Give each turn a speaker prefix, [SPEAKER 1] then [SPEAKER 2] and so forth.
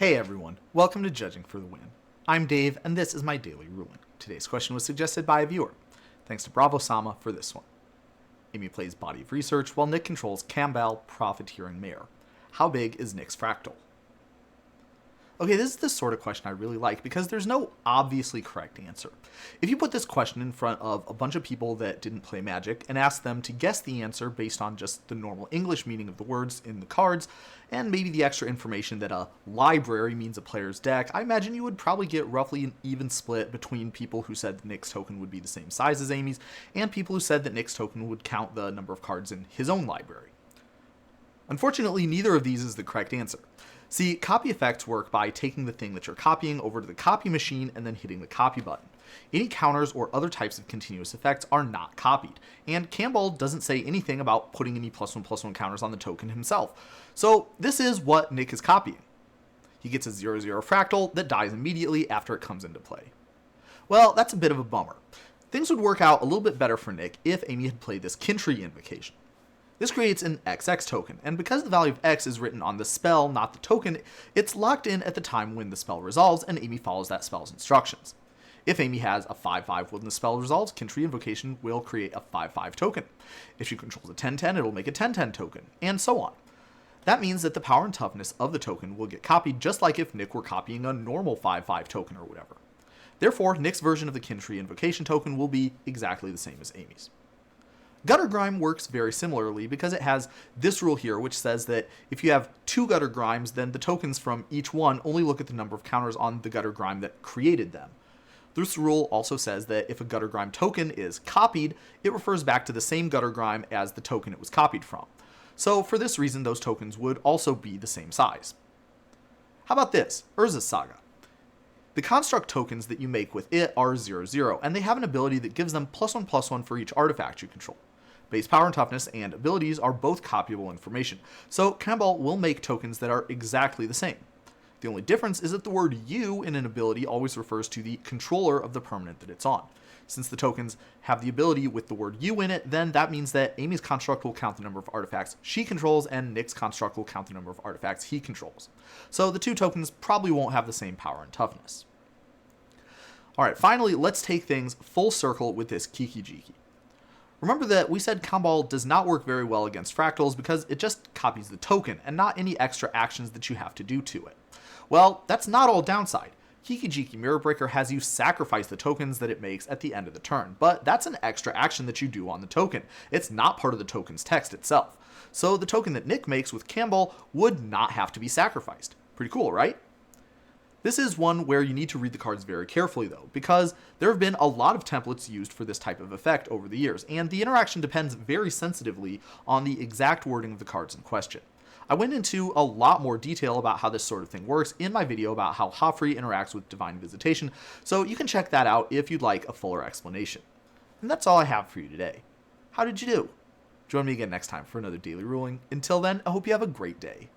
[SPEAKER 1] Hey everyone, welcome to Judging for the Win. I'm Dave, and this is my daily ruling. Today's question was suggested by a viewer. Thanks to Bravo-sama for this one. Amy plays Body of Research, while Nick controls Kambal, Profiteering Mayor. How big is Nick's fractal? Okay, this is the sort of question I really like because there's no obviously correct answer. If you put this question in front of a bunch of people that didn't play Magic and ask them to guess the answer based on just the normal English meaning of the words in the cards, and maybe the extra information that a library means a player's deck, I imagine you would probably get roughly an even split between people who said Nick's token would be the same size as Amy's, and people who said that Nick's token would count the number of cards in his own library. Unfortunately, neither of these is the correct answer. See, copy effects work by taking the thing that you're copying over to the copy machine and then hitting the copy button. Any counters or other types of continuous effects are not copied, and Kambal doesn't say anything about putting any +1/+1 counters on the token himself. So this is what Nick is copying. He gets a 0/0 fractal that dies immediately after it comes into play. Well, that's a bit of a bummer. Things would work out a little bit better for Nick if Amy had played this Kry Invocation. This creates an XX token, and because the value of X is written on the spell, not the token, it's locked in at the time when the spell resolves, and Amy follows that spell's instructions. If Amy has a 5/5 when the spell resolves, Kry Invocation will create a 5/5 token. If she controls a 10/10, it'll make a 10/10 token, and so on. That means that the power and toughness of the token will get copied just like if Nick were copying a normal 5/5 token or whatever. Therefore, Nick's version of the Kry Invocation token will be exactly the same as Amy's. Gutter Grime works very similarly because it has this rule here, which says that if you have two Gutter Grimes, then the tokens from each one only look at the number of counters on the Gutter Grime that created them. This rule also says that if a Gutter Grime token is copied, it refers back to the same Gutter Grime as the token it was copied from. So for this reason, those tokens would also be the same size. How about this? Urza Saga. The construct tokens that you make with it are 0/0, and they have an ability that gives them +1/+1 for each artifact you control. Base power and toughness and abilities are both copyable information, so Kambal will make tokens that are exactly the same. The only difference is that the word you in an ability always refers to the controller of the permanent that it's on. Since the tokens have the ability with the word you in it, then that means that Amy's construct will count the number of artifacts she controls, and Nick's construct will count the number of artifacts he controls. So the two tokens probably won't have the same power and toughness. Alright, finally, let's take things full circle with this Kiki-Jiki. Remember that we said Kambal does not work very well against fractals because it just copies the token and not any extra actions that you have to do to it. Well, that's not all downside. Kiki-Jiki Mirror Breaker has you sacrifice the tokens that it makes at the end of the turn, but that's an extra action that you do on the token. It's not part of the token's text itself. So the token that Nick makes with Kambal would not have to be sacrificed. Pretty cool, right? This is one where you need to read the cards very carefully though, because there have been a lot of templates used for this type of effect over the years, and the interaction depends very sensitively on the exact wording of the cards in question. I went into a lot more detail about how this sort of thing works in my video about how Joffrey interacts with Divine Visitation, so you can check that out if you'd like a fuller explanation. And that's all I have for you today. How did you do? Join me again next time for another daily ruling. Until then, I hope you have a great day.